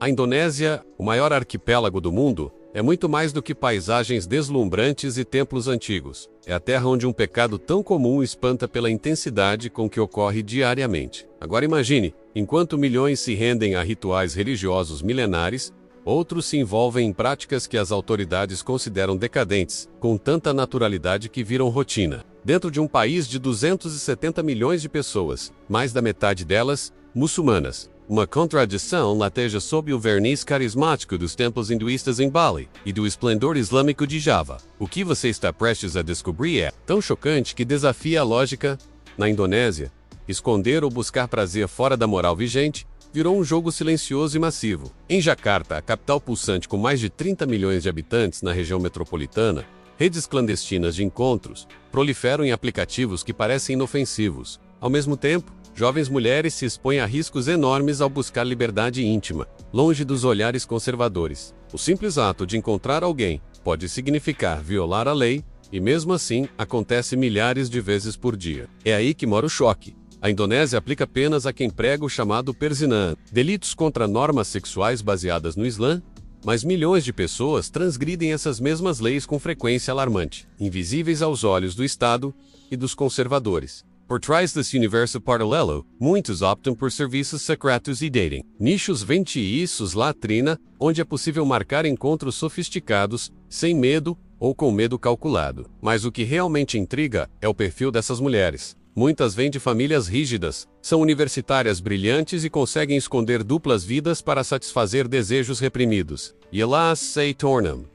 A Indonésia, o maior arquipélago do mundo, é muito mais do que paisagens deslumbrantes e templos antigos. É a terra onde um pecado tão comum espanta pela intensidade com que ocorre diariamente. Agora imagine, enquanto milhões se rendem a rituais religiosos milenares, outros se envolvem em práticas que as autoridades consideram decadentes, com tanta naturalidade que viram rotina. Dentro de um país de 270 milhões de pessoas, mais da metade delas, muçulmanas. Uma contradição lateja sob o verniz carismático dos templos hinduístas em Bali e do esplendor islâmico de Java. O que você está prestes a descobrir é tão chocante que desafia a lógica. Na Indonésia, esconder ou buscar prazer fora da moral vigente virou um jogo silencioso e massivo. Em Jakarta, a capital pulsante com mais de 30 milhões de habitantes na região metropolitana, redes clandestinas de encontros proliferam em aplicativos que parecem inofensivos. Ao mesmo tempo, jovens mulheres se expõem a riscos enormes ao buscar liberdade íntima, longe dos olhares conservadores. O simples ato de encontrar alguém pode significar violar a lei, e mesmo assim, acontece milhares de vezes por dia. É aí que mora o choque. A Indonésia aplica penas a quem prega o chamado perzinaan, delitos contra normas sexuais baseadas no Islã, mas milhões de pessoas transgridem essas mesmas leis com frequência alarmante, invisíveis aos olhos do Estado e dos conservadores. Por trás desse universo paralelo, muitos optam por serviços secretos e dating, nichos ventiços latrina, onde é possível marcar encontros sofisticados, sem medo ou com medo calculado. Mas o que realmente intriga é o perfil dessas mulheres. Muitas vêm de famílias rígidas, são universitárias brilhantes e conseguem esconder duplas vidas para satisfazer desejos reprimidos. E elas se tornam,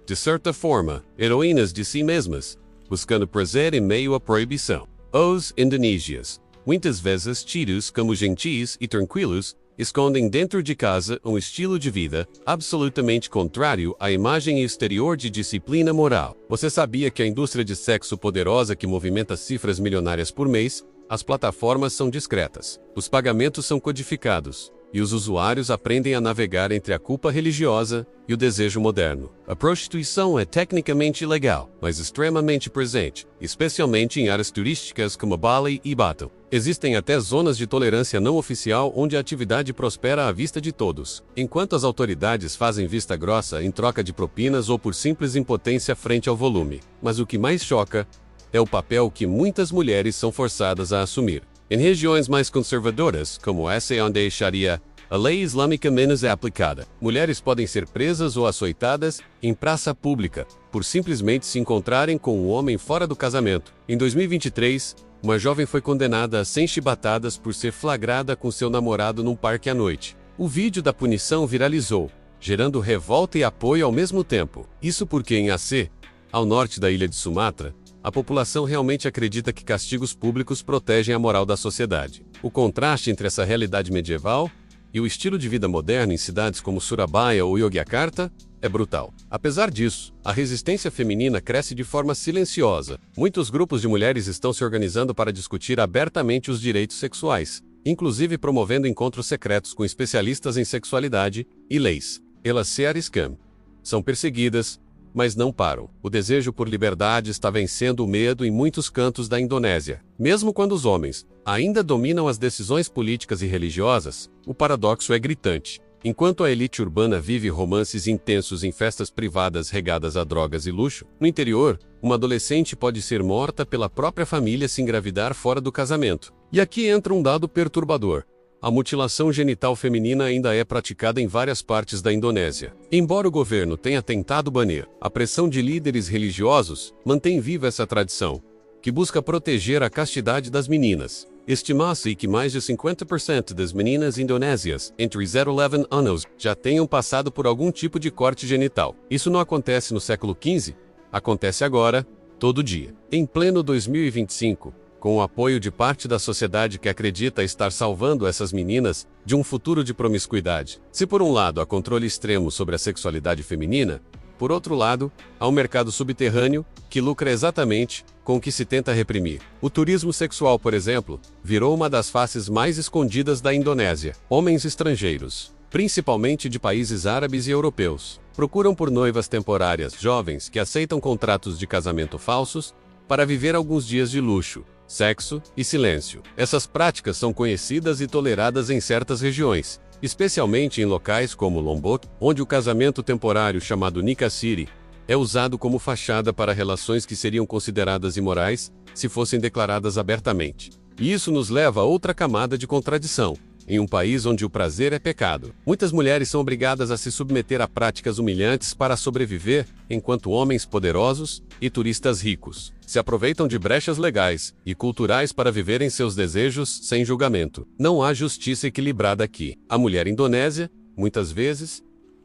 de certa forma, heroínas de si mesmas, buscando prazer em meio à proibição. Os indonésios, muitas vezes tidos como gentis e tranquilos, escondem dentro de casa um estilo de vida absolutamente contrário à imagem exterior de disciplina moral. Você sabia que a indústria de sexo poderosa que movimenta cifras milionárias por mês, as plataformas são discretas, os pagamentos são codificados, e os usuários aprendem a navegar entre a culpa religiosa e o desejo moderno. A prostituição é tecnicamente ilegal, mas extremamente presente, especialmente em áreas turísticas como Bali e Batam. Existem até zonas de tolerância não oficial onde a atividade prospera à vista de todos, enquanto as autoridades fazem vista grossa em troca de propinas ou por simples impotência frente ao volume. Mas o que mais choca é o papel que muitas mulheres são forçadas a assumir. Em regiões mais conservadoras, como essa onde a Sharia, a lei islâmica menos é aplicada. Mulheres podem ser presas ou açoitadas em praça pública, por simplesmente se encontrarem com um homem fora do casamento. Em 2023, uma jovem foi condenada a 100 chibatadas por ser flagrada com seu namorado num parque à noite. O vídeo da punição viralizou, gerando revolta e apoio ao mesmo tempo. Isso porque em Aceh, ao norte da ilha de Sumatra, a população realmente acredita que castigos públicos protegem a moral da sociedade. O contraste entre essa realidade medieval e o estilo de vida moderno em cidades como Surabaya ou Yogyakarta é brutal. Apesar disso, a resistência feminina cresce de forma silenciosa. Muitos grupos de mulheres estão se organizando para discutir abertamente os direitos sexuais, inclusive promovendo encontros secretos com especialistas em sexualidade e leis. Elas se arriscam. São perseguidas, mas não param. O desejo por liberdade está vencendo o medo em muitos cantos da Indonésia. Mesmo quando os homens ainda dominam as decisões políticas e religiosas, o paradoxo é gritante. Enquanto a elite urbana vive romances intensos em festas privadas regadas a drogas e luxo, no interior, uma adolescente pode ser morta pela própria família se engravidar fora do casamento. E aqui entra um dado perturbador. A mutilação genital feminina ainda é praticada em várias partes da Indonésia. Embora o governo tenha tentado banir, a pressão de líderes religiosos mantém viva essa tradição, que busca proteger a castidade das meninas. Estima-se que mais de 50% das meninas indonésias entre 0 e 11 anos já tenham passado por algum tipo de corte genital. Isso não acontece no século XV, acontece agora, todo dia. Em pleno 2025, com o apoio de parte da sociedade que acredita estar salvando essas meninas de um futuro de promiscuidade. Se por um lado há controle extremo sobre a sexualidade feminina, por outro lado, há um mercado subterrâneo que lucra exatamente com o que se tenta reprimir. O turismo sexual, por exemplo, virou uma das faces mais escondidas da Indonésia. Homens estrangeiros, principalmente de países árabes e europeus, procuram por noivas temporárias jovens que aceitam contratos de casamento falsos para viver alguns dias de luxo, sexo e silêncio. Essas práticas são conhecidas e toleradas em certas regiões, especialmente em locais como Lombok, onde o casamento temporário chamado Nikah City é usado como fachada para relações que seriam consideradas imorais se fossem declaradas abertamente. E isso nos leva a outra camada de contradição. Em um país onde o prazer é pecado, muitas mulheres são obrigadas a se submeter a práticas humilhantes para sobreviver, enquanto homens poderosos e turistas ricos se aproveitam de brechas legais e culturais para viverem seus desejos sem julgamento. Não há justiça equilibrada aqui. A mulher indonésia, muitas vezes,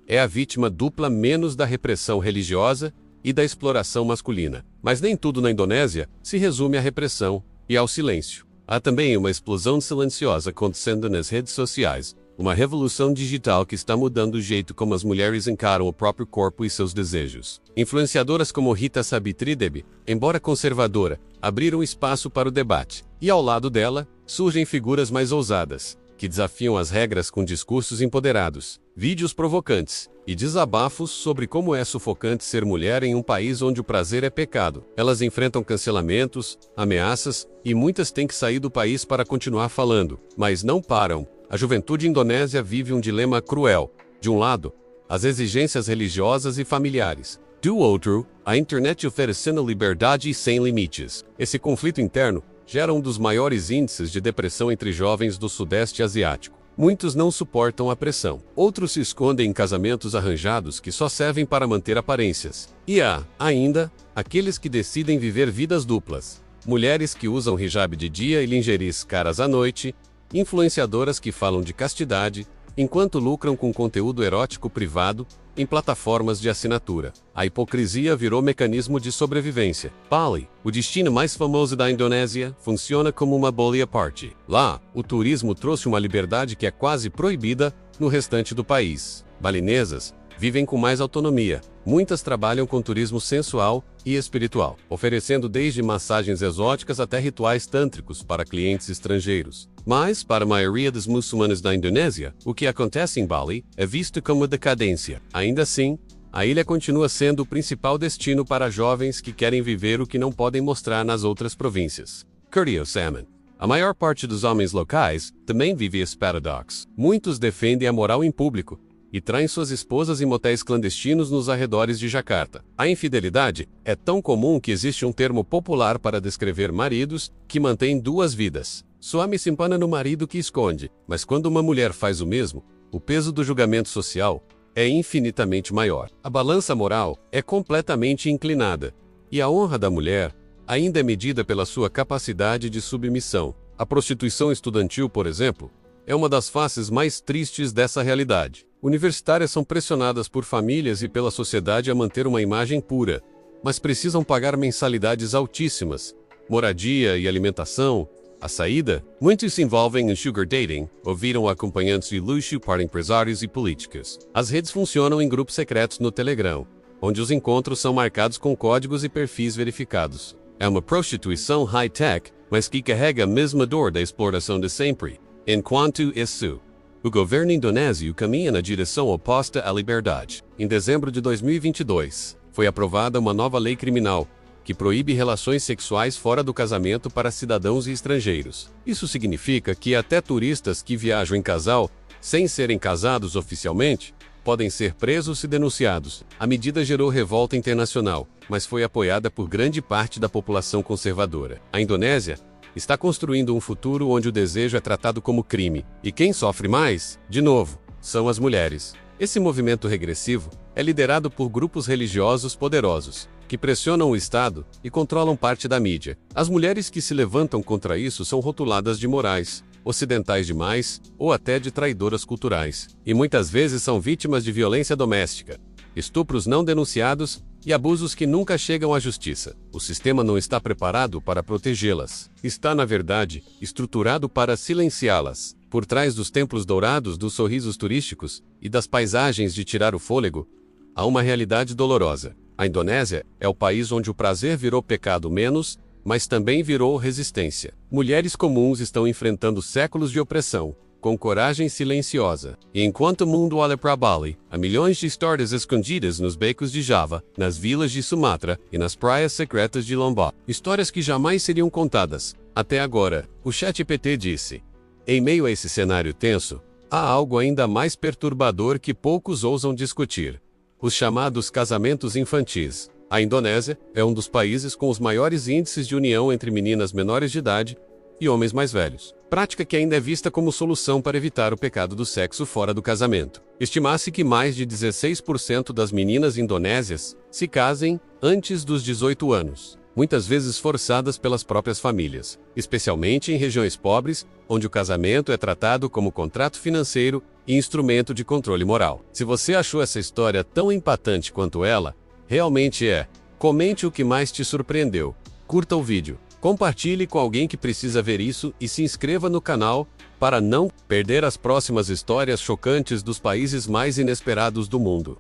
é a vítima dupla menos da repressão religiosa e da exploração masculina. Mas nem tudo na Indonésia se resume à repressão e ao silêncio. Há também uma explosão silenciosa acontecendo nas redes sociais, uma revolução digital que está mudando o jeito como as mulheres encaram o próprio corpo e seus desejos. Influenciadoras como Rita Sabitri Devi, embora conservadora, abriram espaço para o debate. E ao lado dela, surgem figuras mais ousadas, que desafiam as regras com discursos empoderados, vídeos provocantes e desabafos sobre como é sufocante ser mulher em um país onde o prazer é pecado. Elas enfrentam cancelamentos, ameaças e muitas têm que sair do país para continuar falando, mas não param. A juventude indonésia vive um dilema cruel. De um lado, as exigências religiosas e familiares. Do outro, a internet oferecendo liberdade sem limites. Esse conflito interno gera um dos maiores índices de depressão entre jovens do Sudeste Asiático. Muitos não suportam a pressão. Outros se escondem em casamentos arranjados que só servem para manter aparências. E há, ainda, aqueles que decidem viver vidas duplas. Mulheres que usam hijab de dia e lingeries caras à noite, influenciadoras que falam de castidade, enquanto lucram com conteúdo erótico privado em plataformas de assinatura. A hipocrisia virou mecanismo de sobrevivência. Bali, o destino mais famoso da Indonésia, funciona como uma bolha party. Lá, o turismo trouxe uma liberdade que é quase proibida no restante do país. Balinesas vivem com mais autonomia. Muitas trabalham com turismo sensual e espiritual, oferecendo desde massagens exóticas até rituais tântricos para clientes estrangeiros. Mas, para a maioria dos muçulmanos da Indonésia, o que acontece em Bali é visto como decadência. Ainda assim, a ilha continua sendo o principal destino para jovens que querem viver o que não podem mostrar nas outras províncias. Curry Salmon. A maior parte dos homens locais também vive esse paradoxo. Muitos defendem a moral em público e traem suas esposas em motéis clandestinos nos arredores de Jakarta. A infidelidade é tão comum que existe um termo popular para descrever maridos que mantêm duas vidas. Suami se empana no marido que esconde, mas quando uma mulher faz o mesmo, o peso do julgamento social é infinitamente maior. A balança moral é completamente inclinada, e a honra da mulher ainda é medida pela sua capacidade de submissão. A prostituição estudantil, por exemplo, é uma das faces mais tristes dessa realidade. Universitárias são pressionadas por famílias e pela sociedade a manter uma imagem pura, mas precisam pagar mensalidades altíssimas, moradia e alimentação. A saída, muitos se envolvem em sugar dating ou viram acompanhantes de luxo para empresários e políticos. As redes funcionam em grupos secretos no Telegram, onde os encontros são marcados com códigos e perfis verificados. É uma prostituição high-tech, mas que carrega a mesma dor da exploração de sempre. Enquanto isso, o governo indonésio caminha na direção oposta à liberdade. Em dezembro de 2022, foi aprovada uma nova lei criminal que proíbe relações sexuais fora do casamento para cidadãos e estrangeiros. Isso significa que até turistas que viajam em casal, sem serem casados oficialmente, podem ser presos e denunciados. A medida gerou revolta internacional, mas foi apoiada por grande parte da população conservadora. A Indonésia está construindo um futuro onde o desejo é tratado como crime, e quem sofre mais, de novo, são as mulheres. Esse movimento regressivo é liderado por grupos religiosos poderosos, que pressionam o Estado e controlam parte da mídia. As mulheres que se levantam contra isso são rotuladas de morais, ocidentais demais ou até de traidoras culturais, e muitas vezes são vítimas de violência doméstica, estupros não denunciados e abusos que nunca chegam à justiça. O sistema não está preparado para protegê-las. Está, na verdade, estruturado para silenciá-las. Por trás dos templos dourados, dos sorrisos turísticos e das paisagens de tirar o fôlego, há uma realidade dolorosa. A Indonésia é o país onde o prazer virou pecado menos, mas também virou resistência. Mulheres comuns estão enfrentando séculos de opressão, com coragem silenciosa. E enquanto o mundo olha para Bali, há milhões de histórias escondidas nos becos de Java, nas vilas de Sumatra e nas praias secretas de Lombok. Histórias que jamais seriam contadas. Até agora, o ChatGPT disse: em meio a esse cenário tenso, Há algo ainda mais perturbador que poucos ousam discutir: os chamados casamentos infantis. A Indonésia é um dos países com os maiores índices de união entre meninas menores de idade e homens mais velhos, prática que ainda é vista como solução para evitar o pecado do sexo fora do casamento. Estima-se que mais de 16% das meninas indonésias se casem antes dos 18 anos, muitas vezes forçadas pelas próprias famílias, especialmente em regiões pobres, onde o casamento é tratado como contrato financeiro e instrumento de controle moral. Se você achou essa história tão impactante quanto ela, realmente é. Comente o que mais te surpreendeu, curta o vídeo, compartilhe com alguém que precisa ver isso e se inscreva no canal para não perder as próximas histórias chocantes dos países mais inesperados do mundo.